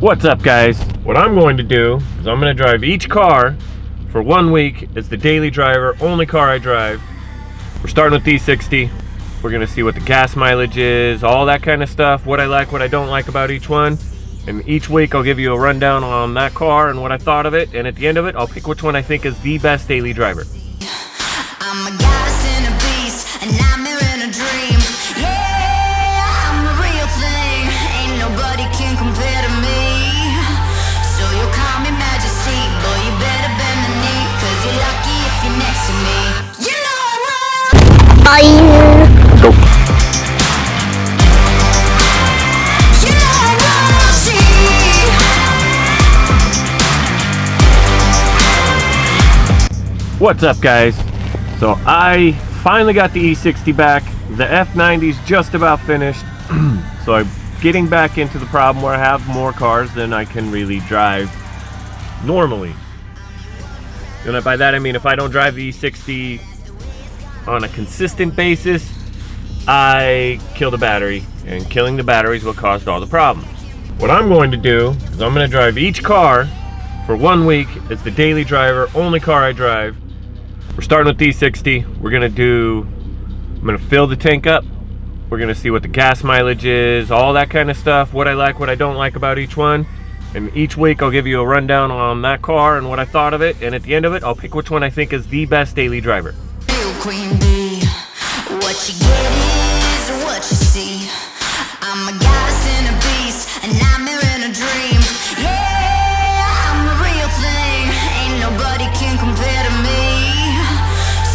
What's up, guys? What I'm going to do is I'm going to drive each car for 1 week as the daily driver, only car I drive. We're starting with the E60. We're going to see what the gas mileage is, all that kind of stuff, what I like, what I don't like about each one. And each week I'll give you a rundown on that car and what I thought of it. And at the end of it, I'll pick which one I think is the best daily driver. I'm a goddess and a beast, a nightmare and a dream. Yeah, I'm the real thing. Ain't nobody can compare to me. So you'll call me Majesty, boy, you better bend the knee, 'cause you're lucky if you're next to me. You know I'm royal. Go. You know I'm royalty. What's up, guys? So I finally got the E60 back. The F90's just about finished. So I'm getting back into the problem where I have more cars than I can really drive normally. And by that I mean if I don't drive the E60 on a consistent basis, I kill the battery. And killing the battery is what caused all the problems. What I'm going to do is I'm going to drive each car for 1 week as the daily driver, only car I drive. We're starting with the E60. I'm gonna fill the tank up. We're gonna see what the gas mileage is, all that kind of stuff, what I like, what I don't like about each one. And each week I'll give you a rundown on that car and what I thought of it. And at the end of it, I'll pick which one I think is the best daily driver. Real queen bee, what you get is what you see. I'm a goddess and a beast, a nightmare and a dream. Yeah, I'm the real thing. Ain't nobody can compare to me.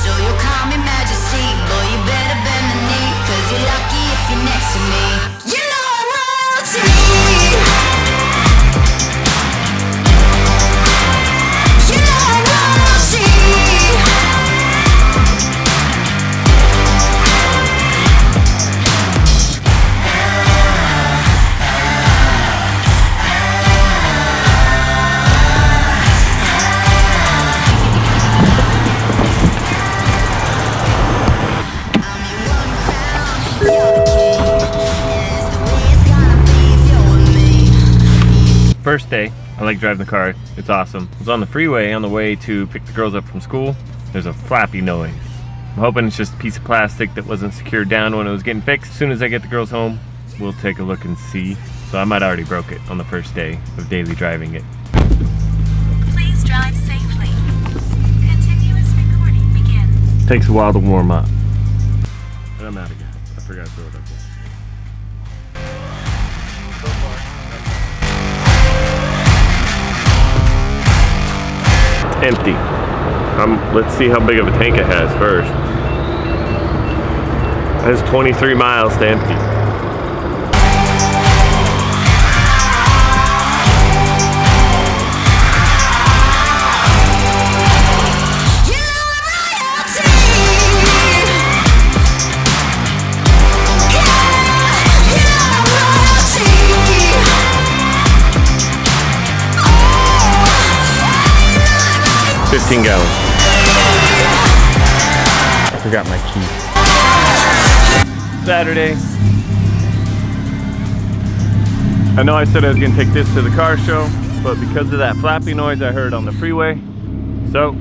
So you'll call me Majesty, boy, you better bend the knee, 'cause you're lucky if you're next to me. You know I'm royalty. You know I'm royalty. First day, I like driving the car. It's awesome. I was on the freeway on the way to pick the girls up from school. There's a flappy noise. I'm hoping it's just a piece of plastic that wasn't secured down when it was getting fixed. As soon as I get the girls home, we'll take a look and see. So I might already broke it on the first day of daily driving it. Please drive safely. Continuous recording begins. Takes a while to warm up. And I'm out of gas. I forgot to throw it up there. Empty. Let's see how big of a tank it has first. It has 23 miles to empty. You know I'm royalty. Yeah, you know I'm royalty. 15 gallons. I forgot my key. Saturday. I know I said I was gonna take this to the car show, but because of that flappy noise I heard on the freeway, so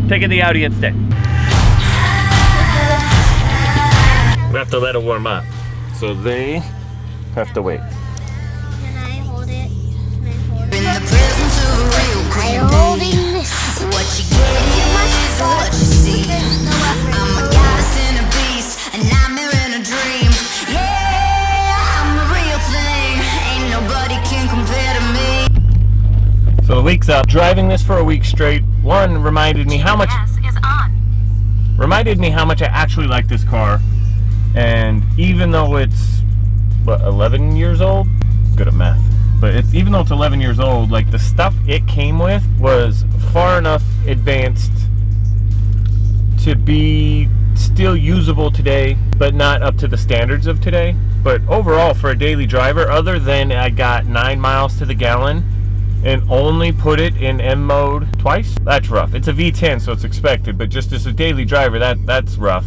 taking the Audi instead. We have to let it warm up, so they have to wait. Can I hold it? In the presence of a real queen I'm holding this. what you get is what you see. I'm a goddess and a beast, a nightmare and a dream. Yeah, I'm the real thing. Ain't nobody can compare to me. So the week's up. Driving this for a week straight, one, reminded me how much GPS is on. I actually like this car. And even though it's, what, 11 years old? Good at math. But even though it's 11 years old, like the stuff it came with was far enough advanced to be still usable today, but not up to the standards of today. But overall, for a daily driver, other than I got 9 miles to the gallon and only put it in M mode twice, that's rough. It's a V10, so it's expected, but just as a daily driver, that's rough.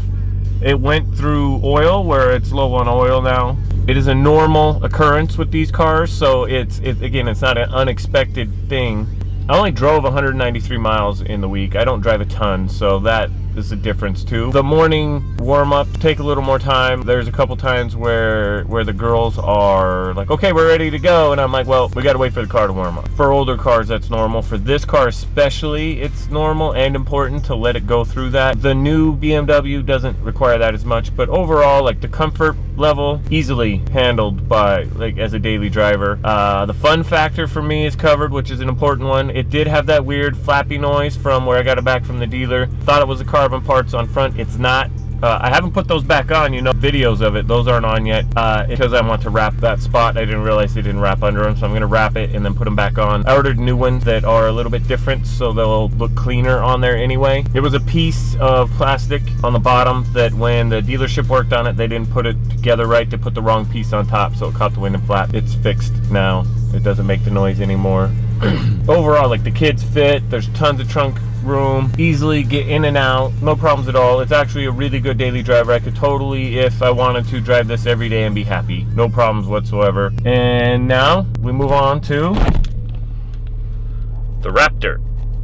It went through oil where it's low on oil now. It is a normal occurrence with these cars, so it's not an unexpected thing. I only drove 193 miles in the week. I don't drive a ton, so that is a difference too. The morning warm-up take a little more time. There's a couple times where the girls are like, okay, we're ready to go, and I'm like, well, we gotta wait for the car to warm up. For older cars, that's normal. For this car especially, it's normal and important to let it go through that. The new BMW doesn't require that as much, but overall, like, the comfort level, easily handled by, like, as a daily driver. The fun factor for me is covered, which is an important one. It did have that weird flappy noise from where I got it back from the dealer. Thought it was a carbon parts on front. It's not. I haven't put those back on, you know, videos of it. Those aren't on yet because I want to wrap that spot. I didn't realize they didn't wrap under them, so I'm going to wrap it and then put them back on. I ordered new ones that are a little bit different, so they'll look cleaner on there anyway. There was a piece of plastic on the bottom that when the dealership worked on it, they didn't put it together right. They put the wrong piece on top, so it caught the wind and flap. It's fixed now. It doesn't make the noise anymore. Overall, like, the kids fit. There's tons of trunk room, easily get in and out, no problems at all. It's actually a really good daily driver. I could totally, if I wanted to, drive this every day and be happy. No problems whatsoever. And now we move on to the Raptor.